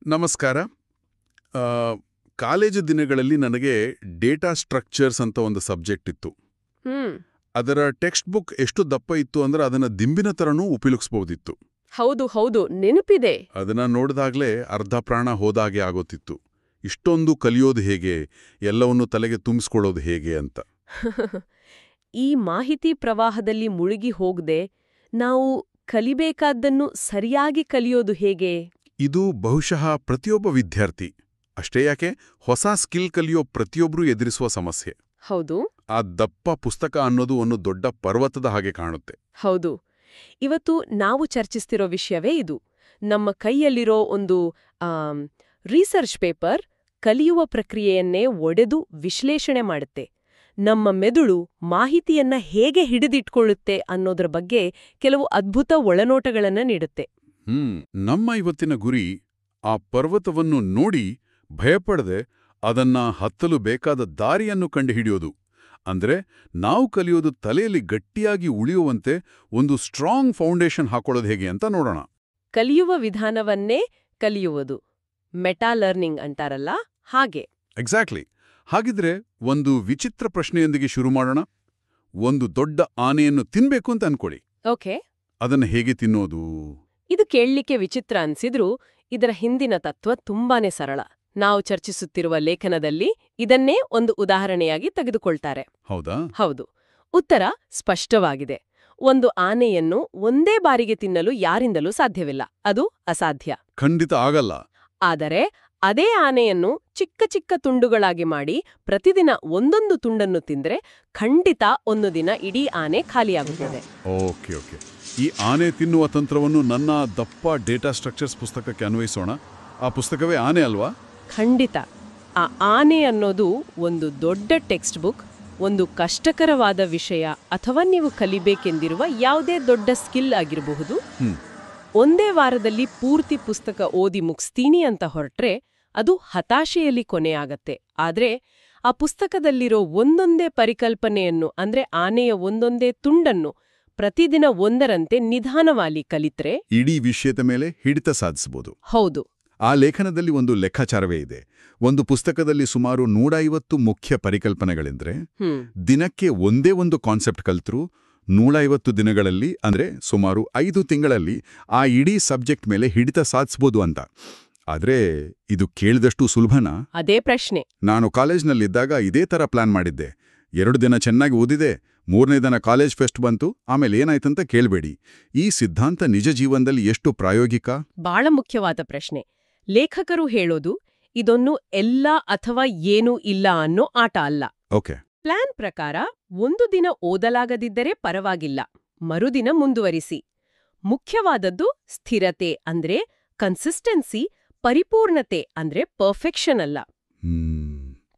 ನಮಸ್ಕಾರ. ಆ, ಕಾಲೇಜು ದಿನಗಳಲ್ಲಿ ನನಗೆ ಡೇಟಾ ಸ್ಟ್ರಕ್ಚರ್ಸ್ ಅಂತ ಒಂದು ಸಬ್ಜೆಕ್ಟ್ ಇತ್ತು. ಹ್ಮ್ ಅದರ ಟೆಕ್ಸ್ಟ್ ಬುಕ್ ಎಷ್ಟು ದಪ್ಪ ಇತ್ತು ಅಂದ್ರೆ ಅದನ್ನ ದಿಂಬಿನ ಥರನೂ ಉಪಯೋಗಿಸ್ಬೋದಿತ್ತು. ಹೌದು ಹೌದು ನೆನಪಿದೆ. ಅದನ್ನ ನೋಡಿದಾಗ್ಲೇ ಅರ್ಧ ಪ್ರಾಣ ಹೋದಾಗೆ ಆಗೋತಿತ್ತು. ಇಷ್ಟೊಂದು ಕಲಿಯೋದು ಹೇಗೆ, ಎಲ್ಲವನ್ನು ತಲೆಗೆ ತುಂಬಿಸ್ಕೊಳ್ಳೋದು ಹೇಗೆ ಅಂತ. ಈ ಮಾಹಿತಿ ಪ್ರವಾಹದಲ್ಲಿ ಮುಳುಗಿ ಹೋಗದೆ ನಾವು ಕಲಿಬೇಕಾದ್ದನ್ನು ಸರಿಯಾಗಿ ಕಲಿಯೋದು ಹೇಗೆ? ಇದು ಬಹುಶಃ ಪ್ರತಿಯೊಬ್ಬ ವಿದ್ಯಾರ್ಥಿ, ಅಷ್ಟೇ ಯಾಕೆ ಹೊಸ ಸ್ಕಿಲ್ ಕಲಿಯೋ ಪ್ರತಿಯೊಬ್ಬರೂ ಎದುರಿಸುವ ಸಮಸ್ಯೆ. ಹೌದು ಆ ದಪ್ಪ ಪುಸ್ತಕ ಅನ್ನೋದು ಒಂದು ದೊಡ್ಡ ಪರ್ವತದ ಹಾಗೆ ಕಾಣುತ್ತೆ. ಹೌದು. ಇವತ್ತು ನಾವು ಚರ್ಚಿಸ್ತಿರೋ ವಿಷಯವೇ ಇದು. ನಮ್ಮ ಕೈಯಲ್ಲಿರೋ ಒಂದು ರಿಸರ್ಚ್ ಪೇಪರ್ ಕಲಿಯುವ ಪ್ರಕ್ರಿಯೆಯನ್ನೇ ಒಡೆದು ವಿಶ್ಲೇಷಣೆ ಮಾಡುತ್ತೆ. ನಮ್ಮ ಮೆದುಳು ಮಾಹಿತಿಯನ್ನ ಹೇಗೆ ಹಿಡಿದಿಟ್ಕೊಳ್ಳುತ್ತೆ ಅನ್ನೋದ್ರ ಬಗ್ಗೆ ಕೆಲವು ಅದ್ಭುತ ಒಳನೋಟಗಳನ್ನ ನೀಡುತ್ತೆ. ನಮ್ಮ ಇವತ್ತಿನ ಗುರಿ ಆ ಪರ್ವತವನ್ನು ನೋಡಿ ಭಯಪಡದೆ ಅದನ್ನ ಹತ್ತಲು ಬೇಕಾದ ದಾರಿಯನ್ನು ಕಂಡುಹಿಡಿಯೋದು. ಅಂದ್ರೆ ನಾವು ಕಲಿಯೋದು ತಲೆಯಲ್ಲಿ ಗಟ್ಟಿಯಾಗಿ ಉಳಿಯುವಂತೆ ಒಂದು ಸ್ಟ್ರಾಂಗ್ ಫೌಂಡೇಶನ್ ಹಾಕೊಳ್ಳೋದು ಹೇಗೆ ಅಂತ ನೋಡೋಣ. ಕಲಿಯುವ ವಿಧಾನವನ್ನೇ ಕಲಿಯುವುದು, ಮೆಟಾ ಲರ್ನಿಂಗ್ ಅಂತಾರಲ್ಲ ಹಾಗೆ. ಎಕ್ಸಾಕ್ಟ್ಲಿ. ಹಾಗಿದ್ರೆ ಒಂದು ವಿಚಿತ್ರ ಪ್ರಶ್ನೆಯೊಂದಿಗೆ ಶುರು ಮಾಡೋಣ. ಒಂದು ದೊಡ್ಡ ಆನೆಯನ್ನು ತಿನ್ಬೇಕು ಅಂತ ಅನ್ಕೊಳ್ಳಿ. ಓಕೆ, ಅದನ್ನ ಹೇಗೆ ತಿನ್ನೋದು? ಇದು ಕೇಳಲಿಕ್ಕೆ ವಿಚಿತ್ರ ಅನ್ಸಿದ್ರೂ ಇದರ ಹಿಂದಿನ ತತ್ವ ತುಂಬಾನೇ ಸರಳ. ನಾವು ಚರ್ಚಿಸುತ್ತಿರುವ ಲೇಖನದಲ್ಲಿ ಇದನ್ನೇ ಒಂದು ಉದಾಹರಣೆಯಾಗಿ ತೆಗೆದುಕೊಳ್ತಾರೆ. ಹೌದಾ? ಹೌದು. ಉತ್ತರ ಸ್ಪಷ್ಟವಾಗಿದೆ. ಒಂದು ಆನೆಯನ್ನು ಒಂದೇ ಬಾರಿಗೆ ತಿನ್ನಲು ಯಾರಿಂದಲೂ ಸಾಧ್ಯವಿಲ್ಲ. ಅದು ಅಸಾಧ್ಯ. ಖಂಡಿತ ಆಗಲ್ಲ. ಆದರೆ ಅದೇ ಆನೆಯನ್ನು ಚಿಕ್ಕ ಚಿಕ್ಕ ತುಂಡುಗಳಾಗಿ ಮಾಡಿ ಪ್ರತಿದಿನ ಒಂದೊಂದು ತುಂಡನ್ನು ತಿಂದ್ರೆ ಖಂಡಿತ ಒಂದು ದಿನ ಇಡೀ ಆನೆ ಖಾಲಿಯಾಗುತ್ತದೆ. Okay okay. ಈ ಆನೆ ತಿನ್ನುವ ತಂತ್ರವನ್ನು ನನ್ನ ದಪ್ಪ ಡೇಟಾ ಸ್ಟ್ರಕ್ಚರ್ಸ್ ಪುಸ್ತಕಕ್ಕೆ ಅನ್ವಯಿಸೋಣ. ಆ ಪುಸ್ತಕವೇ ಆನೆ ಅಲ್ವಾ? ಖಂಡಿತ. ಆ ಆನೆ ಅನ್ನೋದು ಒಂದು ದೊಡ್ಡ ಟೆಕ್ಸ್ಟ್ ಬುಕ್, ಒಂದು ಕಷ್ಟಕರವಾದ ವಿಷಯ ಅಥವಾ ನೀವು ಕಲಿಬೇಕೆಂದಿರುವ ಯಾವುದೇ ದೊಡ್ಡ ಸ್ಕಿಲ್ ಆಗಿರಬಹುದು. ಒಂದೇ ವಾರದಲ್ಲಿ ಪೂರ್ತಿ ಪುಸ್ತಕ ಓದಿ ಮುಗಿಸ್ತೀನಿ ಅಂತ ಹೊರಟ್ರೆ ಅದು ಹತಾಶೆಯಲ್ಲಿ ಕೊನೆಯಾಗತ್ತೆ. ಆದ್ರೆ ಆ ಪುಸ್ತಕದಲ್ಲಿರೋ ಒಂದೊಂದೇ ಪರಿಕಲ್ಪನೆಯನ್ನು ಅಂದ್ರೆ ಆನೆಯ ಒಂದೊಂದೇ ತುಂಡನ್ನು ಪ್ರತಿದಿನ ಒಂದರಂತೆ ನಿಧಾನವಾಗಿ ಕಲಿತ್ರೆ ಇಡೀ ವಿಷಯದ ಮೇಲೆ ಹಿಡಿತ ಸಾಧಿಸಬಹುದು. ಹೌದು. ಆ ಲೇಖನದಲ್ಲಿ ಒಂದು ಲೆಕ್ಕಾಚಾರವೇ ಇದೆ. ಒಂದು ಪುಸ್ತಕದಲ್ಲಿ ಸುಮಾರು 150 ಮುಖ್ಯ ಪರಿಕಲ್ಪನೆಗಳೆಂದ್ರೆ ದಿನಕ್ಕೆ ಒಂದೇ ಒಂದು ಕಾನ್ಸೆಪ್ಟ್ ಕಲ್ತ್ರು 150 ದಿನಗಳಲ್ಲಿ ಅಂದ್ರೆ ಸುಮಾರು 5 ತಿಂಗಳಲ್ಲಿ ಆ ಇಡೀ ಸಬ್ಜೆಕ್ಟ್ ಮೇಲೆ ಹಿಡಿತ ಸಾಧಿಸಬಹುದು ಅಂತ. ಆದ್ರೆ ಇದು ಕೇಳಿದಷ್ಟು ಸುಲಭನಾ? ಅದೇ ಪ್ರಶ್ನೆ. ನಾನು ಕಾಲೇಜ್ನಲ್ಲಿದ್ದಾಗ ಇದೇ ತರ ಪ್ಲಾನ್ ಮಾಡಿದ್ದೆ. 2 ದಿನ ಚೆನ್ನಾಗಿ ಓದಿದೆ, 3ನೇ ದಿನ ಕಾಲೇಜ್ ಫೆಸ್ಟ್ ಬಂತು, ಆಮೇಲೆ ಏನಾಯ್ತಂತ ಕೇಳಬೇಡಿ. ಈ ಸಿದ್ಧಾಂತ ನಿಜ ಜೀವನದಲ್ಲಿ ಎಷ್ಟು ಪ್ರಾಯೋಗಿಕ? ಬಹಳ ಮುಖ್ಯವಾದ ಪ್ರಶ್ನೆ. ಲೇಖಕರು ಹೇಳೋದು ಇದೊಂದು ಎಲ್ಲ ಅಥವಾ ಏನೂ ಇಲ್ಲ ಅನ್ನೋ ಆಟ ಅಲ್ಲ. ಓಕೆ. ಪ್ಲಾನ್ ಪ್ರಕಾರ ಒಂದು ದಿನ ಓದಲಾಗದಿದ್ದರೆ ಪರವಾಗಿಲ್ಲ, ಮರುದಿನ ಮುಂದುವರಿಸಿ. ಮುಖ್ಯವಾದದ್ದು ಸ್ಥಿರತೆ ಅಂದ್ರೆ ಕನ್ಸಿಸ್ಟೆನ್ಸಿ, ಪರಿಪೂರ್ಣತೆ ಅಂದ್ರೆ ಪರ್ಫೆಕ್ಷನ್ ಅಲ್ಲ.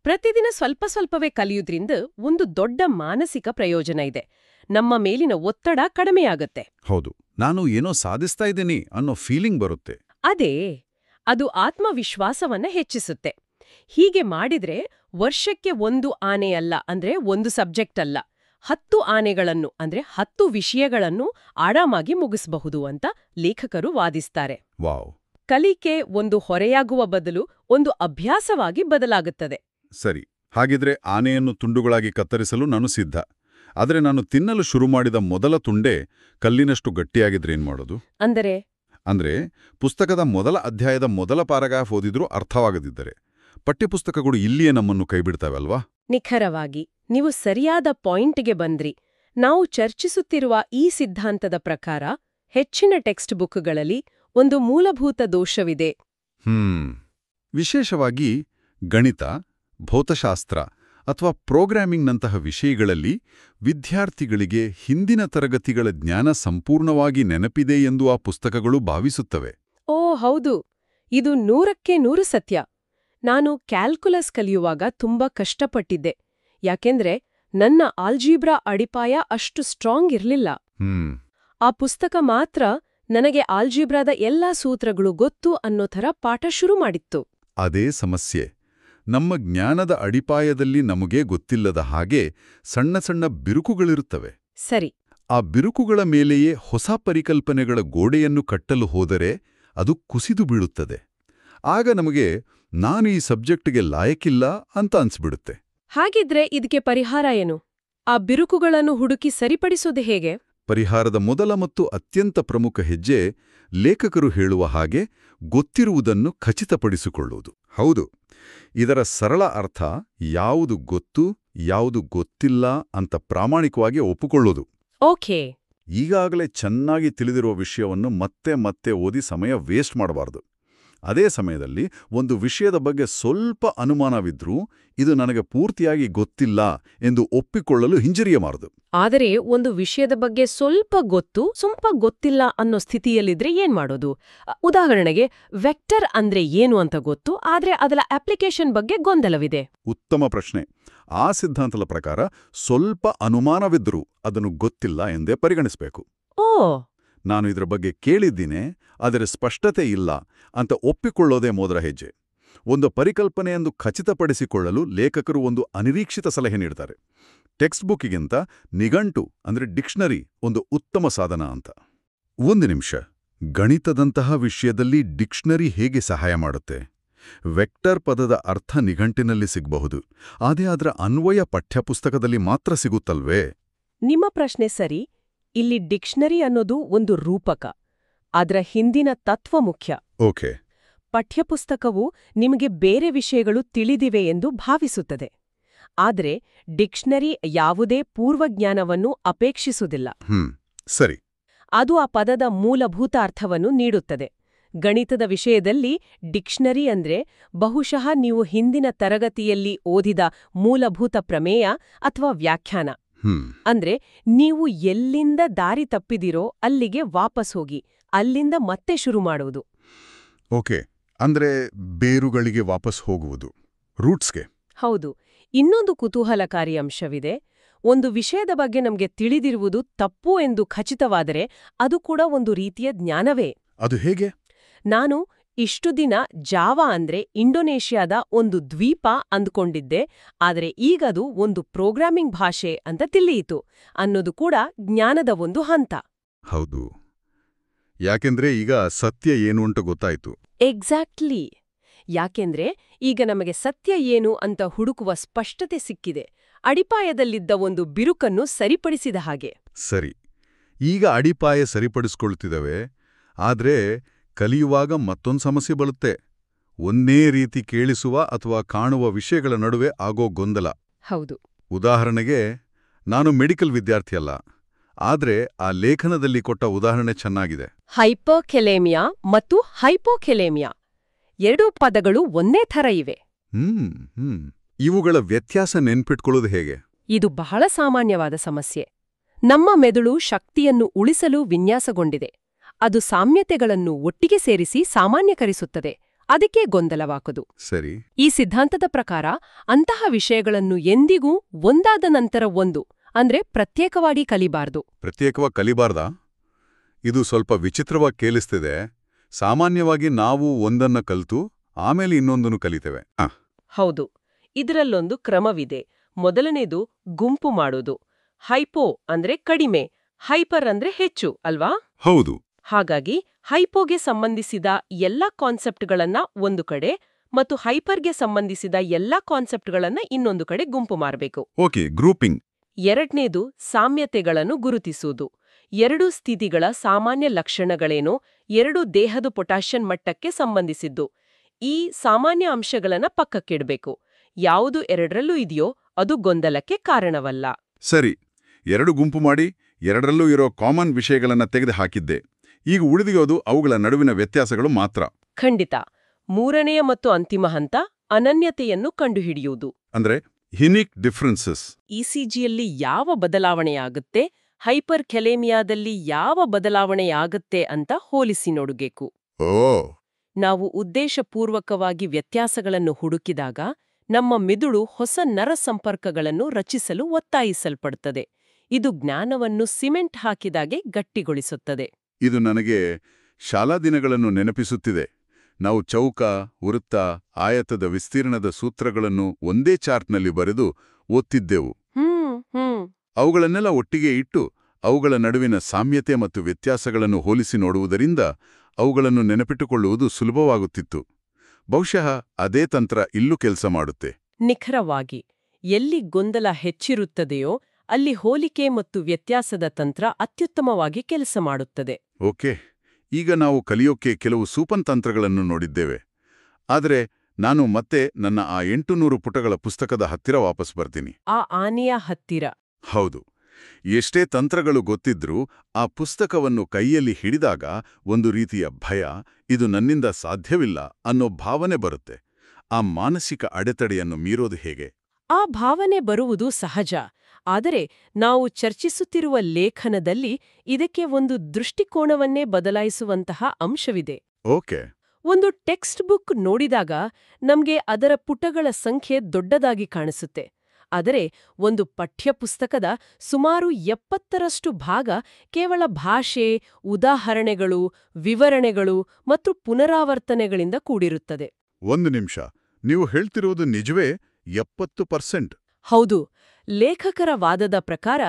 ಪ್ರತಿದಿನ ಸ್ವಲ್ಪ ಸ್ವಲ್ಪವೇ ಕಲಿಯುದ್ರಿಂದ ಒಂದು ದೊಡ್ಡ ಮಾನಸಿಕ ಪ್ರಯೋಜನ ಇದೆ. ನಮ್ಮ ಮೇಲಿನ ಒತ್ತಡ ಕಡಿಮೆಯಾಗತ್ತೆ. ಹೌದು, ನಾನು ಏನೋ ಸಾಧಿಸ್ತಾ ಇದ್ದೀನಿ ಅನ್ನೋ ಫೀಲಿಂಗ್ ಬರುತ್ತೆ. ಅದೇ, ಅದು ಆತ್ಮವಿಶ್ವಾಸವನ್ನ ಹೆಚ್ಚಿಸುತ್ತೆ. ಹೀಗೆ ಮಾಡಿದ್ರೆ ವರ್ಷಕ್ಕೆ ಒಂದು ಆನೆಯಲ್ಲ ಅಂದ್ರೆ ಒಂದು ಸಬ್ಜೆಕ್ಟ್ ಅಲ್ಲ, 10 ಆನೆಗಳನ್ನು ಅಂದ್ರೆ 10 ವಿಷಯಗಳನ್ನು ಆರಾಮಾಗಿ ಮುಗಿಸಬಹುದು ಅಂತ ಲೇಖಕರು ವಾದಿಸ್ತಾರೆ. ವಾವ್. ಕಲಿಕೆ ಒಂದು ಹೊರೆಯಾಗುವ ಬದಲು ಒಂದು ಅಭ್ಯಾಸವಾಗಿ ಬದಲಾಗುತ್ತದೆ. ಸರಿ, ಹಾಗಿದ್ರೆ ಆನೆಯನ್ನು ತುಂಡುಗಳಾಗಿ ಕತ್ತರಿಸಲು ನಾನು ಸಿದ್ಧ. ಆದರೆ ನಾನು ತಿನ್ನಲು ಶುರು ಮಾಡಿದ ಮೊದಲ ತುಂಡೇ ಕಲ್ಲಿನಷ್ಟು ಗಟ್ಟಿಯಾಗಿದ್ರೆ ಏನ್ ಮಾಡೋದು? ಅಂದ್ರೆ ಪುಸ್ತಕದ ಮೊದಲ ಅಧ್ಯಾಯದ ಮೊದಲ ಪ್ಯಾರಾಗ್ರಾಫ್ ಓದಿದ್ರೂ ಅರ್ಥವಾಗದಿದ್ದರೆ ಪಠ್ಯಪುಸ್ತಕಗಳು ಇಲ್ಲಿಯೇ ನಮ್ಮನ್ನು ಕೈಬಿಡ್ತಾವಲ್ವಾ? ನಿಖರವಾಗಿ ನೀವು ಸರಿಯಾದ ಪಾಯಿಂಟ್ಗೆ ಬಂದ್ರಿ. ನಾವು ಚರ್ಚಿಸುತ್ತಿರುವ ಈ ಸಿದ್ಧಾಂತದ ಪ್ರಕಾರ ಹೆಚ್ಚಿನ ಟೆಕ್ಸ್ಟ್ ಬುಕ್ಗಳಲ್ಲಿ ಒಂದು ಮೂಲಭೂತ ದೋಷವಿದೆ. ವಿಶೇಷವಾಗಿ ಗಣಿತ, ಭೌತಶಾಸ್ತ್ರ ಅಥವಾ ಪ್ರೋಗ್ರಾಮಿಂಗ್ನಂತಹ ವಿಷಯಗಳಲ್ಲಿ ವಿದ್ಯಾರ್ಥಿಗಳಿಗೆ ಹಿಂದಿನ ತರಗತಿಗಳ ಜ್ಞಾನ ಸಂಪೂರ್ಣವಾಗಿ ನೆನಪಿದೆ ಎಂದು ಆ ಪುಸ್ತಕಗಳು ಭಾವಿಸುತ್ತವೆ. ಓ ಹೌದು, ಇದು 100ಕ್ಕೆ 100 ಸತ್ಯ. ನಾನು ಕ್ಯಾಲ್ಕುಲಸ್ ಕಲಿಯುವಾಗ ತುಂಬಾ ಕಷ್ಟಪಟ್ಟಿದ್ದೆ, ಯಾಕೆಂದ್ರೆ ನನ್ನ ಆಲ್ಜೀಬ್ರಾ ಅಡಿಪಾಯ ಅಷ್ಟು ಸ್ಟ್ರಾಂಗ್ ಇರ್ಲಿಲ್ಲ. ಆ ಪುಸ್ತಕ ಮಾತ್ರ ನನಗೆ ಆಲ್ಜೀಬ್ರಾದ ಎಲ್ಲಾ ಸೂತ್ರಗಳು ಗೊತ್ತು ಅನ್ನೋ ಥರ ಪಾಠ ಶುರು ಮಾಡಿತ್ತು. ಅದೇ ಸಮಸ್ಯೆ. ನಮ್ಮ ಜ್ಞಾನದ ಅಡಿಪಾಯದಲ್ಲಿ ನಮಗೇ ಗೊತ್ತಿಲ್ಲದ ಹಾಗೆ ಸಣ್ಣ ಸಣ್ಣ ಬಿರುಕುಗಳಿರುತ್ತವೆ. ಸರಿ. ಆ ಬಿರುಕುಗಳ ಮೇಲೆಯೇ ಹೊಸ ಪರಿಕಲ್ಪನೆಗಳ ಗೋಡೆಯನ್ನು ಕಟ್ಟಲು ಹೋದರೆ ಅದು ಕುಸಿದು ಬೀಳುತ್ತದೆ. ಆಗ ನಮಗೆ ನಾನು ಈ ಸಬ್ಜೆಕ್ಟ್ಗೆ ಲಾಯಕ್ಕಿಲ್ಲ ಅಂತ ಅನ್ಸ್ಬಿಡುತ್ತೆ. ಹಾಗಿದ್ರೆ ಇದಕ್ಕೆ ಪರಿಹಾರ ಏನು? ಆ ಬಿರುಕುಗಳನ್ನು ಹುಡುಕಿ ಸರಿಪಡಿಸೋದು ಹೇಗೆ? ಪರಿಹಾರದ ಮೊದಲ ಮತ್ತು ಅತ್ಯಂತ ಪ್ರಮುಖ ಹೆಜ್ಜೆ ಲೇಖಕರು ಹೇಳುವ ಹಾಗೆ ಗೊತ್ತಿರುವುದನ್ನು ಖಚಿತಪಡಿಸಿಕೊಳ್ಳುವುದು. ಹೌದು, ಇದರ ಸರಳ ಅರ್ಥ ಯಾವುದು ಗೊತ್ತು, ಯಾವುದು ಗೊತ್ತಿಲ್ಲ ಅಂತ ಪ್ರಾಮಾಣಿಕವಾಗಿ ಒಪ್ಪಿಕೊಳ್ಳೋದು. ಓಕೆ. ಈಗಾಗಲೇ ಚೆನ್ನಾಗಿ ತಿಳಿದಿರುವ ವಿಷಯವನ್ನು ಮತ್ತೆ ಮತ್ತೆ ಓದಿ ಸಮಯ ವೇಸ್ಟ್ ಮಾಡಬಾರ್ದು. ಅದೇ ಸಮಯದಲ್ಲಿ ಒಂದು ವಿಷಯದ ಬಗ್ಗೆ ಸ್ವಲ್ಪ ಅನುಮಾನವಿದ್ರೂ ಇದು ನನಗೆ ಪೂರ್ತಿಯಾಗಿ ಗೊತ್ತಿಲ್ಲ ಎಂದು ಒಪ್ಪಿಕೊಳ್ಳಲು ಹಿಂಜರಿಯಬಾರದು. ಆದರೆ ಒಂದು ವಿಷಯದ ಬಗ್ಗೆ ಸ್ವಲ್ಪ ಗೊತ್ತು, ಸ್ವಲ್ಪ ಗೊತ್ತಿಲ್ಲ ಅನ್ನೋ ಸ್ಥಿತಿಯಲ್ಲಿದ್ರೆ ಏನ್ ಮಾಡೋದು? ಉದಾಹರಣೆಗೆ, ವೆಕ್ಟರ್ ಅಂದ್ರೆ ಏನು ಅಂತ ಗೊತ್ತು, ಆದ್ರೆ ಅದರ ಅಪ್ಲಿಕೇಶನ್ ಬಗ್ಗೆ ಗೊಂದಲವಿದೆ. ಉತ್ತಮ ಪ್ರಶ್ನೆ. ಆ ಸಿದ್ಧಾಂತದ ಪ್ರಕಾರ ಸ್ವಲ್ಪ ಅನುಮಾನವಿದ್ರೂ ಅದನ್ನು ಗೊತ್ತಿಲ್ಲ ಎಂದೇ ಪರಿಗಣಿಸಬೇಕು. ಓ, ನಾನು ಇದರ ಬಗ್ಗೆ ಕೇಳಿದ್ದೀನಿ, ಆದರೆ ಸ್ಪಷ್ಟತೆ ಇಲ್ಲ ಅಂತ ಒಪ್ಪಿಕೊಳ್ಳೋದೇ ಮೊದಲ ಹೆಜ್ಜೆ. ಒಂದು ಪರಿಕಲ್ಪನೆಯೆಂದು ಖಚಿತಪಡಿಸಿಕೊಳ್ಳಲು ಲೇಖಕರು ಒಂದು ಅನಿರೀಕ್ಷಿತ ಸಲಹೆ ನೀಡ್ತಾರೆ. ಟೆಕ್ಸ್ಟ್ ಬುಕ್ಕಿಗಿಂತ ನಿಘಂಟು ಅಂದರೆ ಡಿಕ್ಷನರಿ ಒಂದು ಉತ್ತಮ ಸಾಧನ ಅಂತ. ಒಂದು ನಿಮಿಷ, ಗಣಿತದಂತಹ ವಿಷಯದಲ್ಲಿ ಡಿಕ್ಷನರಿ ಹೇಗೆ ಸಹಾಯ ಮಾಡುತ್ತೆ? ವೆಕ್ಟರ್ ಪದದ ಅರ್ಥ ನಿಘಂಟಿನಲ್ಲಿ ಸಿಗಬಹುದು, ಆದರೆ ಅದರ ಅನ್ವಯ ಪಠ್ಯಪುಸ್ತಕದಲ್ಲಿ ಮಾತ್ರ ಸಿಗುತ್ತಲ್ವೇ? ನಿಮ್ಮ ಪ್ರಶ್ನೆ ಸರಿ. ಇಲ್ಲಿ ಡಿಕ್ಷನರಿ ಅನ್ನೋದು ಒಂದು ರೂಪಕ. ಅದರ ಹಿಂದಿನ ತತ್ವ ಮುಖ್ಯ. ಓಕೆ. ಪಠ್ಯಪುಸ್ತಕವು ನಿಮಗೆ ಬೇರೆ ವಿಷಯಗಳು ತಿಳಿದಿವೆ ಎಂದು ಭಾವಿಸುತ್ತದೆ. ಆದರೆ ಡಿಕ್ಷನರಿ ಯಾವುದೇ ಪೂರ್ವಜ್ಞಾನವನ್ನು ಅಪೇಕ್ಷಿಸುವುದಿಲ್ಲ. ಸರಿ. ಅದು ಆ ಪದದ ಮೂಲಭೂತ ಅರ್ಥವನ್ನು ನೀಡುತ್ತದೆ. ಗಣಿತದ ವಿಷಯದಲ್ಲಿ ಡಿಕ್ಷನರಿ ಅಂದ್ರೆ ಬಹುಶಃ ನೀವು ಹಿಂದಿನ ತರಗತಿಯಲ್ಲಿ ಓದಿದ ಮೂಲಭೂತ ಪ್ರಮೇಯ ಅಥವಾ ವ್ಯಾಖ್ಯಾನ. ಅಂದ್ರೆ ನೀವು ಎಲ್ಲಿಂದ ದಾರಿ ತಪ್ಪಿದಿರೋ ಅಲ್ಲಿಗೆ ವಾಪಸ್ ಹೋಗಿ ಅಲ್ಲಿಂದ ಮತ್ತೆ ಶುರು ಮಾಡುವುದು. ಓಕೆ, ಅಂದ್ರೆ ಬೇರುಗಳಿಗೆ ವಾಪಸ್ ಹೋಗುವುದು, ರೂಟ್ಸ್ಗೆ. ಹೌದು. ಇನ್ನೊಂದು ಕುತೂಹಲಕಾರಿ ಅಂಶವಿದೆ. ಒಂದು ವಿಷಯದ ಬಗ್ಗೆ ನಮಗೆ ತಿಳಿದಿರುವುದು ತಪ್ಪು ಎಂದು ಖಚಿತವಾದರೆ ಅದು ಕೂಡ ಒಂದು ರೀತಿಯ ಜ್ಞಾನವೇ. ಅದು ಹೇಗೆ? ನಾನು ಇಷ್ಟು ದಿನ ಜಾವಾ ಅಂದ್ರೆ ಇಂಡೋನೇಷ್ಯಾದ ಒಂದು ದ್ವೀಪ ಅಂದ್ಕೊಂಡಿದ್ದೆ, ಆದರೆ ಈಗದು ಒಂದು ಪ್ರೋಗ್ರಾಮಿಂಗ್ ಭಾಷೆ ಅಂತ ತಿಳಿಯಿತು ಅನ್ನೋದು ಕೂಡ ಜ್ಞಾನದ ಒಂದು ಹಂತ. ಹೌದು, ಯಾಕೆಂದ್ರೆ ಈಗ ಸತ್ಯ ಏನು ಅಂತ ಗೊತ್ತಾಯ್ತು. ಎಕ್ಸಾಕ್ಟ್ಲಿ. ಯಾಕೆಂದ್ರೆ ಈಗ ನಮಗೆ ಸತ್ಯ ಏನು ಅಂತ ಹುಡುಕುವ ಸ್ಪಷ್ಟತೆ ಸಿಕ್ಕಿದೆ. ಅಡಿಪಾಯದಲ್ಲಿದ್ದ ಒಂದು ಬಿರುಕನ್ನು ಸರಿಪಡಿಸಿದ ಹಾಗೆ. ಸರಿ, ಈಗ ಅಡಿಪಾಯ ಸರಿಪಡಿಸ್ಕೊಳ್ತಿದವೆ. ಆದ್ರೆ ಕಲಿಯುವಾಗ ಮತ್ತೊಂದು ಸಮಸ್ಯೆ ಬರುತ್ತೆ. ಒಂದೇ ರೀತಿ ಕೇಳಿಸುವ ಅಥವಾ ಕಾಣುವ ವಿಷಯಗಳ ನಡುವೆ ಆಗೋ ಗೊಂದಲ. ಹೌದು. ಉದಾಹರಣೆಗೆ, ನಾನು ಮೆಡಿಕಲ್ ವಿದ್ಯಾರ್ಥಿಯಲ್ಲ, ಆದ್ರೆ ಆ ಲೇಖನದಲ್ಲಿ ಕೊಟ್ಟ ಉದಾಹರಣೆ ಚೆನ್ನಾಗಿದೆ. ಹೈಪರ್ಕೆಲೇಮಿಯಾ ಮತ್ತು ಹೈಪೋಕೆಲೇಮಿಯಾ ಎರಡೂ ಪದಗಳು ಒಂದೇ ಥರ ಇವೆ. ಇವುಗಳ ವ್ಯತ್ಯಾಸ ನೆನ್ಪಿಟ್ಕೊಳ್ಳೋದು ಹೇಗೆ? ಇದು ಬಹಳ ಸಾಮಾನ್ಯವಾದ ಸಮಸ್ಯೆ. ನಮ್ಮ ಮೆದುಳು ಶಕ್ತಿಯನ್ನು ಉಳಿಸಲು ವಿನ್ಯಾಸಗೊಂಡಿದೆ. ಅದು ಸಾಮ್ಯತೆಗಳನ್ನು ಒಟ್ಟಿಗೆ ಸೇರಿಸಿ ಸಾಮಾನ್ಯಕರಿಸುತ್ತದೆ. ಅದಕ್ಕೆ ಗೊಂದಲವಾಗುವುದು. ಸರಿ. ಈ ಸಿದ್ಧಾಂತದ ಪ್ರಕಾರ ಅಂತಹ ವಿಷಯಗಳನ್ನು ಎಂದಿಗೂ ಒಂದಾದ ನಂತರ ಒಂದು ಅಂದ್ರೆ ಪ್ರತ್ಯೇಕವಾಗಿ ಕಲಿಬಾರ್ದು. ಪ್ರತ್ಯೇಕವಾಗಿ ಕಲಿಬಾರ್ದಾ? ಇದು ಸ್ವಲ್ಪ ವಿಚಿತ್ರವಾಗಿ ಕೇಳಿಸ್ತಿದೆ. ಸಾಮಾನ್ಯವಾಗಿ ನಾವು ಒಂದನ್ನ ಕಲಿತು ಆಮೇಲೆ ಇನ್ನೊಂದನ್ನು ಕಲಿತೇವೆ. ಹೌದು. ಇದರಲ್ಲೊಂದು ಕ್ರಮವಿದೆ. ಮೊದಲನೇದು ಗುಂಪು ಮಾಡೋದು. ಹೈಪೋ ಅಂದ್ರೆ ಕಡಿಮೆ, ಹೈಪರ್ ಅಂದ್ರೆ ಹೆಚ್ಚು ಅಲ್ವಾ? ಹೌದು. ಹಾಗಾಗಿ ಹೈಪೋಗೆ ಸಂಬಂಧಿಸಿದ ಎಲ್ಲಾ ಕಾನ್ಸೆಪ್ಟ್ಗಳನ್ನ ಒಂದು ಕಡೆ ಮತ್ತು ಹೈಪರ್ಗೆ ಸಂಬಂಧಿಸಿದ ಎಲ್ಲಾ ಕಾನ್ಸೆಪ್ಟ್ಗಳನ್ನ ಇನ್ನೊಂದು ಕಡೆ ಗುಂಪು ಮಾಡಬೇಕು. Okay, grouping. ಎರಡನೇದು ಸಾಮ್ಯತೆಗಳನ್ನು ಗುರುತಿಸುವುದು. ಎರಡು ಸ್ಥಿತಿಗಳ ಸಾಮಾನ್ಯ ಲಕ್ಷಣಗಳೇನೋ, ಎರಡು ದೇಹದ ಪೊಟ್ಯಾಷಿಯಂ ಮಟ್ಟಕ್ಕೆ ಸಂಬಂಧಿಸಿದ್ದು. ಈ ಸಾಮಾನ್ಯ ಅಂಶಗಳನ್ನ ಪಕ್ಕಕ್ಕಿಡಬೇಕು. ಯಾವುದು ಎರಡರಲ್ಲೂ ಇದೆಯೋ ಅದು ಗೊಂದಲಕ್ಕೆ ಕಾರಣವಲ್ಲ. ಸರಿ, ಎರಡು ಗುಂಪು ಮಾಡಿ ಎರಡರಲ್ಲೂ ಇರೋ ಕಾಮನ್ ವಿಷಯಗಳನ್ನ ತೆಗೆದು ಹಾಕಿದ್ದೆ. ಈಗ ಉಳಿದಿರೋದು ಅವುಗಳ ನಡುವಿನ ವ್ಯತ್ಯಾಸಗಳು ಮಾತ್ರ. ಖಂಡಿತ. ಮೂರನೆಯ ಮತ್ತು ಅಂತಿಮ ಹಂತ ಅನನ್ಯತೆಯನ್ನು ಕಂಡುಹಿಡಿಯುವುದು. ಅಂದ್ರೆ ಯುನಿಕ್ ಡಿಫರೆನ್ಸಸ್. ಇಸಿಜಿಯಲ್ಲಿ ಯಾವ ಬದಲಾವಣೆಯಾಗುತ್ತೆ, ಹೈಪರ್ ಕೆಲೇಮಿಯಾದಲ್ಲಿ ಯಾವ ಬದಲಾವಣೆಯಾಗುತ್ತೆ ಅಂತ ಹೋಲಿಸಿ ನೋಡಬೇಕು. ನಾವು ಉದ್ದೇಶಪೂರ್ವಕವಾಗಿ ವ್ಯತ್ಯಾಸಗಳನ್ನು ಹುಡುಕಿದಾಗ ನಮ್ಮ ಮೆದುಳು ಹೊಸ ನರ ಸಂಪರ್ಕಗಳನ್ನು ರಚಿಸಲು ಒತ್ತಾಯಿಸಲ್ಪಡುತ್ತದೆ. ಇದು ಜ್ಞಾನವನ್ನು ಸಿಮೆಂಟ್ ಹಾಕಿದಾಗೆ ಗಟ್ಟಿಗೊಳಿಸುತ್ತದೆ. ಇದು ನನಗೆ ಶಾಲಾ ದಿನಗಳನ್ನು ನೆನಪಿಸುತ್ತಿದೆ. ನಾವು ಚೌಕ, ವೃತ್ತ, ಆಯತದ ವಿಸ್ತೀರ್ಣದ ಸೂತ್ರಗಳನ್ನು ಒಂದೇ ಚಾರ್ಟ್ನಲ್ಲಿ ಬರೆದು ಓದ್ತಿದ್ದೆವು. ಅವುಗಳನ್ನೆಲ್ಲ ಒಟ್ಟಿಗೆ ಇಟ್ಟು ಅವುಗಳ ನಡುವಿನ ಸಾಮ್ಯತೆ ಮತ್ತು ವ್ಯತ್ಯಾಸಗಳನ್ನು ಹೋಲಿಸಿ ನೋಡುವುದರಿಂದ ಅವುಗಳನ್ನು ನೆನಪಿಟ್ಟುಕೊಳ್ಳುವುದು ಸುಲಭವಾಗುತ್ತಿತ್ತು. ಬಹುಶಃ ಅದೇ ತಂತ್ರ ಇಲ್ಲೂ ಕೆಲಸ ಮಾಡುತ್ತೆ. ನಿಖರವಾಗಿ ಎಲ್ಲಿ ಗೊಂದಲ ಹೆಚ್ಚಿರುತ್ತದೆಯೋ ಅಲ್ಲಿ ಹೋಲಿಕೆ ಮತ್ತು ವ್ಯತ್ಯಾಸದ ತಂತ್ರ ಅತ್ಯುತ್ತಮವಾಗಿ ಕೆಲಸ ಮಾಡುತ್ತದೆ. ಓಕೆ, ಈಗ ನಾವು ಕಲಿಯೋಕೆ ಕೆಲವು ಸೂಪನ್ ತಂತ್ರಗಳನ್ನು ನೋಡಿದ್ದೇವೆ. ಆದರೆ ನಾನು ಮತ್ತೆ ನನ್ನ ಆ 800 ಪುಟಗಳ ಪುಸ್ತಕದ ಹತ್ತಿರ ವಾಪಸ್ ಬರ್ತೀನಿ. ಆ ಆನೆಯ ಹತ್ತಿರ. ಹೌದು, ಎಷ್ಟೇ ತಂತ್ರಗಳು ಗೊತ್ತಿದ್ರೂ ಆ ಪುಸ್ತಕವನ್ನು ಕೈಯಲ್ಲಿ ಹಿಡಿದಾಗ ಒಂದು ರೀತಿಯ ಭಯ, ಇದು ನನ್ನಿಂದ ಸಾಧ್ಯವಿಲ್ಲ ಅನ್ನೋ ಭಾವನೆ ಬರುತ್ತೆ. ಆ ಮಾನಸಿಕ ಅಡೆತಡೆಯನ್ನು ಮೀರೋದು ಹೇಗೆ? ಆ ಭಾವನೆ ಬರುವುದು ಸಹಜ. ಆದರೆ ನಾವು ಚರ್ಚಿಸುತ್ತಿರುವ ಲೇಖನದಲ್ಲಿ ಇದಕ್ಕೆ ಒಂದು ದೃಷ್ಟಿಕೋನವನ್ನೇ ಬದಲಾಯಿಸುವಂತಹ ಅಂಶವಿದೆ. ಓಕೆ. ಒಂದು ಟೆಕ್ಸ್ಟ್ ಬುಕ್ ನೋಡಿದಾಗ ನಮ್ಗೆ ಅದರ ಪುಟಗಳ ಸಂಖ್ಯೆ ದೊಡ್ಡದಾಗಿ ಕಾಣಿಸುತ್ತೆ. ಆದರೆ ಒಂದು ಪಠ್ಯಪುಸ್ತಕದ ಸುಮಾರು 70ರಷ್ಟು ಭಾಗ ಕೇವಲ ಭಾಷೆ, ಉದಾಹರಣೆಗಳು, ವಿವರಣೆಗಳು ಮತ್ತು ಪುನರಾವರ್ತನೆಗಳಿಂದ ಕೂಡಿರುತ್ತದೆ. ಒಂದು ನಿಮಿಷ, ನೀವು ಹೇಳ್ತಿರೋದು ನಿಜವೇ? 70%? ಹೌದು. ಲೇಖಕರ ವಾದದ ಪ್ರಕಾರ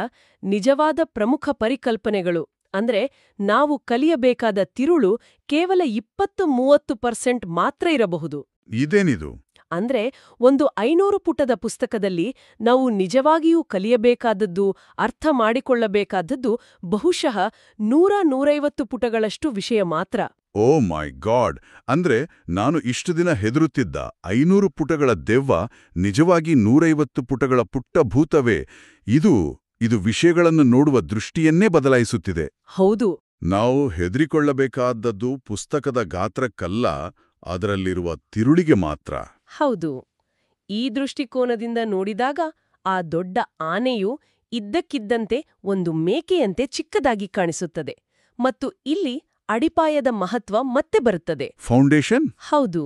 ನಿಜವಾದ ಪ್ರಮುಖ ಪರಿಕಲ್ಪನೆಗಳು ಅಂದ್ರೆ ನಾವು ಕಲಿಯಬೇಕಾದ ತಿರುಳು ಕೇವಲ 20-30% ಮಾತ್ರ ಇರಬಹುದು. ಇದೇನಿದು? ಅಂದ್ರೆ ಒಂದು 500 ಪುಟದ ಪುಸ್ತಕದಲ್ಲಿ ನಾವು ನಿಜವಾಗಿಯೂ ಕಲಿಯಬೇಕಾದದ್ದು, ಅರ್ಥ ಮಾಡಿಕೊಳ್ಳಬೇಕಾದದ್ದು ಬಹುಶಃ 100-150 ಪುಟಗಳಷ್ಟು ವಿಷಯ ಮಾತ್ರ. ಓ ಮೈ ಗಾಡ್! ಅಂದ್ರೆ ನಾನು ಇಷ್ಟು ದಿನ ಹೆದರುತ್ತಿದ್ದ 500 ಪುಟಗಳ ದೆವ್ವ ನಿಜವಾಗಿ 150 ಪುಟಗಳ ಪುಟ್ಟ ಭೂತವೇ. ಇದು ವಿಷಯಗಳನ್ನು ನೋಡುವ ದೃಷ್ಟಿಯನ್ನೇ ಬದಲಾಯಿಸುತ್ತಿದೆ. ಹೌದು. ನಾವು ಹೆದರಿಕೊಳ್ಳಬೇಕಾದದ್ದು ಪುಸ್ತಕದ ಗಾತ್ರಕ್ಕಲ್ಲ, ಅದರಲ್ಲಿರುವ ತಿರುಳಿಗೆ ಮಾತ್ರ. ಹೌದು. ಈ ದೃಷ್ಟಿಕೋನದಿಂದ ನೋಡಿದಾಗ ಆ ದೊಡ್ಡ ಆನೆಯು ಇದ್ದಕ್ಕಿದ್ದಂತೆ ಒಂದು ಮೇಕೆಯಂತೆ ಚಿಕ್ಕದಾಗಿ ಕಾಣಿಸುತ್ತದೆ. ಮತ್ತು ಇಲ್ಲಿ ಅಡಿಪಾಯದ ಮಹತ್ವ ಮತ್ತೆ ಬರುತ್ತದೆ. ಫೌಂಡೇಶನ್? ಹೌದು.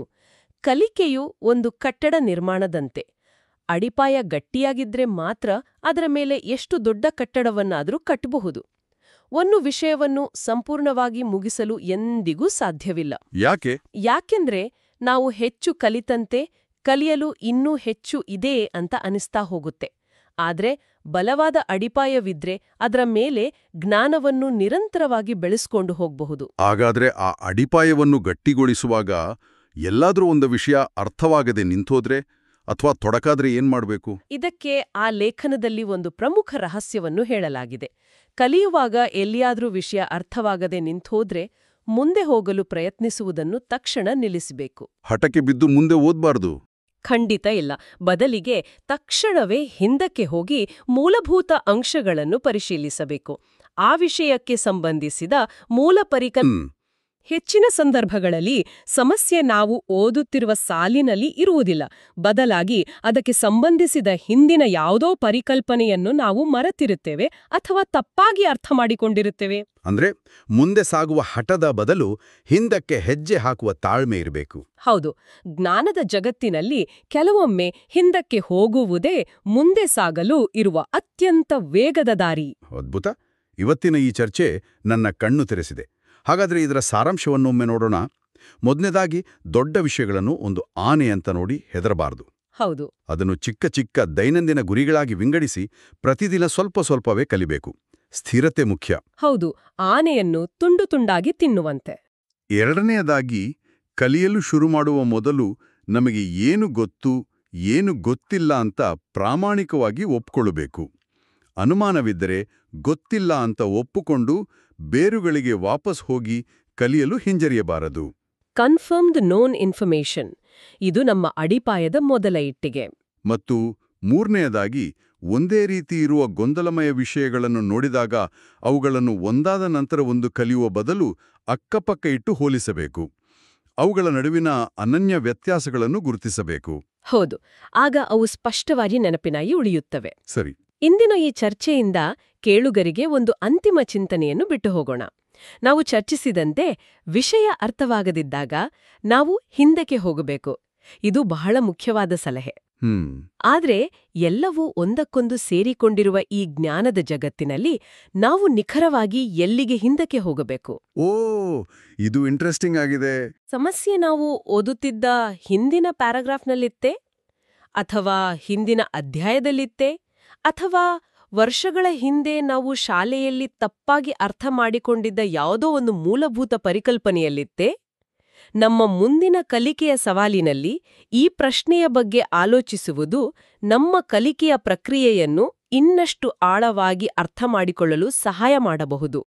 ಕಲಿಕೆಯು ಒಂದು ಕಟ್ಟಡ ನಿರ್ಮಾಣದಂತೆ. ಅಡಿಪಾಯ ಗಟ್ಟಿಯಾಗಿದ್ರೆ ಮಾತ್ರ ಅದರ ಮೇಲೆ ಎಷ್ಟು ದೊಡ್ಡ ಕಟ್ಟಡವನ್ನಾದರೂ ಕಟ್ಟಬಹುದು. ಒಂದು ವಿಷಯವನ್ನು ಸಂಪೂರ್ಣವಾಗಿ ಮುಗಿಸಲು ಎಂದಿಗೂ ಸಾಧ್ಯವಿಲ್ಲ. ಯಾಕೆ? ಯಾಕೆಂದ್ರೆ ನಾವು ಹೆಚ್ಚು ಕಲಿತಂತೆ ಕಲಿಯಲು ಇನ್ನೂ ಹೆಚ್ಚು ಇದೆ ಅಂತ ಅನಿಸ್ತಾ ಹೋಗುತ್ತೆ. ಆದ್ರೆ ಬಲವಾದ ಅಡಿಪಾಯವಿದ್ರೆ ಅದರ ಮೇಲೆ ಜ್ಞಾನವನ್ನು ನಿರಂತರವಾಗಿ ಬೆಳೆಸ್ಕೊಂಡು ಹೋಗಬಹುದು. ಹಾಗಾದ್ರೆ ಆ ಅಡಿಪಾಯವನ್ನು ಗಟ್ಟಿಗೊಳಿಸುವಾಗ ಎಲ್ಲಾದ್ರೂ ಒಂದು ವಿಷಯ ಅರ್ಥವಾಗದೆ ನಿಂತೋದ್ರೆ ಅಥವಾ ತೊಡಕಾದ್ರೆ ಏನ್ ಮಾಡ್ಬೇಕು? ಇದಕ್ಕೆ ಆ ಲೇಖನದಲ್ಲಿ ಒಂದು ಪ್ರಮುಖ ರಹಸ್ಯವನ್ನು ಹೇಳಲಾಗಿದೆ. ಕಲಿಯುವಾಗ ಎಲ್ಲಿಯಾದ್ರೂ ವಿಷಯ ಅರ್ಥವಾಗದೆ ನಿಂತೋದ್ರೆ ಮುಂದೆ ಹೋಗಲು ಪ್ರಯತ್ನಿಸುವುದನ್ನು ತಕ್ಷಣ ನಿಲ್ಲಿಸಬೇಕು. ಹಠಕ್ಕೆ ಬಿದ್ದು ಮುಂದೆ ಓದ್ಬಾರ್ದು. ಖಂಡಿತ ಇಲ್ಲ. ಬದಲಿಗೆ ತಕ್ಷಣವೇ ಹಿಂದಕ್ಕೆ ಹೋಗಿ ಮೂಲಭೂತ ಅಂಶಗಳನ್ನು ಪರಿಶೀಲಿಸಬೇಕು. ಆ ವಿಷಯಕ್ಕೆ ಸಂಬಂಧಿಸಿದ ಮೂಲ ಹೆಚ್ಚಿನ ಸಂದರ್ಭಗಳಲ್ಲಿ ಸಮಸ್ಯೆ ನಾವು ಓದುತ್ತಿರುವ ಸಾಲಿನಲ್ಲಿ ಇರುವುದಿಲ್ಲ. ಬದಲಾಗಿ ಅದಕ್ಕೆ ಸಂಬಂಧಿಸಿದ ಹಿಂದಿನ ಯಾವುದೋ ಪರಿಕಲ್ಪನೆಯನ್ನು ನಾವು ಮರೆತಿರುತ್ತೇವೆ ಅಥವಾ ತಪ್ಪಾಗಿ ಅರ್ಥ ಮಾಡಿಕೊಂಡಿರುತ್ತೇವೆ. ಅಂದ್ರೆ ಮುಂದೆ ಸಾಗುವ ಹಠದ ಬದಲು ಹಿಂದಕ್ಕೆ ಹೆಜ್ಜೆ ಹಾಕುವ ತಾಳ್ಮೆ ಇರಬೇಕು. ಹೌದು. ಜ್ಞಾನದ ಜಗತ್ತಿನಲ್ಲಿ ಕೆಲವೊಮ್ಮೆ ಹಿಂದಕ್ಕೆ ಹೋಗುವುದೇ ಮುಂದೆ ಸಾಗಲು ಇರುವ ಅತ್ಯಂತ ವೇಗದ ದಾರಿ. ಅದ್ಭುತ. ಇವತ್ತಿನ ಈ ಚರ್ಚೆ ನನ್ನ ಕಣ್ಣು ತೆರೆಸಿದೆ. ಹಾಗಾದ್ರೆ ಇದರ ಸಾರಾಂಶವನ್ನೊಮ್ಮೆ ನೋಡೋಣ. ಮೊದಲನೇದಾಗಿ, ದೊಡ್ಡ ವಿಷಯಗಳನ್ನು ಒಂದು ಆನೆ ಅಂತ ನೋಡಿ ಹೆದರಬಾರದು. ಹೌದು. ಅದನ್ನು ಚಿಕ್ಕ ಚಿಕ್ಕ ದೈನಂದಿನ ಗುರಿಗಳಾಗಿ ವಿಂಗಡಿಸಿ ಪ್ರತಿದಿನ ಸ್ವಲ್ಪ ಸ್ವಲ್ಪವೇ ಕಲಿಬೇಕು. ಸ್ಥಿರತೆ ಮುಖ್ಯ. ಹೌದು. ಆನೆಯನ್ನು ತುಂಡು ತುಂಡಾಗಿ ತಿನ್ನುವಂತೆ. ಎರಡನೆಯದಾಗಿ, ಕಲಿಯಲು ಶುರು ಮಾಡುವ ಮೊದಲು ನಮಗೆ ಏನು ಗೊತ್ತು, ಏನು ಗೊತ್ತಿಲ್ಲ ಅಂತ ಪ್ರಾಮಾಣಿಕವಾಗಿ ಒಪ್ಕೊಳ್ಳಬೇಕು. ಅನುಮಾನವಿದ್ದರೆ ಗೊತ್ತಿಲ್ಲ ಅಂತ ಒಪ್ಪುಕೊಂಡು ಬೇರುಗಳಿಗೆ ವಾಪಸ್ ಹೋಗಿ ಕಲಿಯಲು ಹಿಂಜರಿಯಬಾರದು. ಕನ್ಫರ್ಮ್ಡ್ ನೋನ್ ಇನ್ಫಾರ್ಮೇಷನ್, ಇದು ನಮ್ಮ ಅಡಿಪಾಯದ ಮೊದಲ ಇಟ್ಟಿಗೆ. ಮತ್ತು ಮೂರನೆಯದಾಗಿ, ಒಂದೇ ರೀತಿ ಇರುವ ಗೊಂದಲಮಯ ವಿಷಯಗಳನ್ನು ನೋಡಿದಾಗ ಅವುಗಳನ್ನು ಒಂದಾದ ನಂತರ ಒಂದು ಕಲಿಯುವ ಬದಲು ಅಕ್ಕಪಕ್ಕ ಇಟ್ಟು ಹೋಲಿಸಬೇಕು. ಅವುಗಳ ನಡುವಿನ ಅನನ್ಯ ವ್ಯತ್ಯಾಸಗಳನ್ನು ಗುರುತಿಸಬೇಕು. ಹೌದು. ಆಗ ಅವು ಸ್ಪಷ್ಟವಾಗಿ ನೆನಪಿನಾಗಿ ಉಳಿಯುತ್ತವೆ. ಸರಿ. ಇಂದಿನ ಈ ಚರ್ಚೆಯಿಂದ ಕೇಳುಗರಿಗೆ ಒಂದು ಅಂತಿಮ ಚಿಂತನೆಯನ್ನು ಬಿಟ್ಟು ಹೋಗೋಣ. ನಾವು ಚರ್ಚಿಸಿದಂತೆ ವಿಷಯ ಅರ್ಥವಾಗದಿದ್ದಾಗ ನಾವು ಹಿಂದಕ್ಕೆ ಹೋಗಬೇಕು. ಇದು ಬಹಳ ಮುಖ್ಯವಾದ ಸಲಹೆ. ಆದ್ರೆ ಎಲ್ಲವೂ ಒಂದಕ್ಕೊಂದು ಸೇರಿಕೊಂಡಿರುವ ಈ ಜ್ಞಾನದ ಜಗತ್ತಿನಲ್ಲಿ ನಾವು ನಿಖರವಾಗಿ ಎಲ್ಲಿಗೆ ಹಿಂದಕ್ಕೆ ಹೋಗಬೇಕು? ಓ, ಇದು ಇಂಟ್ರೆಸ್ಟಿಂಗ್ ಆಗಿದೆ. ಸಮಸ್ಯೆ ನಾವು ಓದುತ್ತಿದ್ದ ಹಿಂದಿನ ಪ್ಯಾರಾಗ್ರಾಫ್ನಲ್ಲಿತ್ತೆ, ಅಥವಾ ಹಿಂದಿನ ಅಧ್ಯಾಯದಲ್ಲಿತ್ತೆ, ಅಥವಾ ವರ್ಷಗಳ ಹಿಂದೆ ನಾವು ಶಾಲೆಯಲ್ಲಿ ತಪ್ಪಾಗಿ ಅರ್ಥ ಮಾಡಿಕೊಂಡಿದ್ದ ಯಾವುದೋ ಒಂದು ಮೂಲಭೂತ ಪರಿಕಲ್ಪನೆಯಲ್ಲಿತ್ತೆ? ನಮ್ಮ ಮುಂದಿನ ಕಲಿಕೆಯ ಸವಾಲಿನಲ್ಲಿ ಈ ಪ್ರಶ್ನೆಯ ಬಗ್ಗೆ ಆಲೋಚಿಸುವುದು ನಮ್ಮ ಕಲಿಕೆಯ ಪ್ರಕ್ರಿಯೆಯನ್ನು ಇನ್ನಷ್ಟು ಆಳವಾಗಿ ಅರ್ಥಮಾಡಿಕೊಳ್ಳಲು ಸಹಾಯ ಮಾಡಬಹುದು.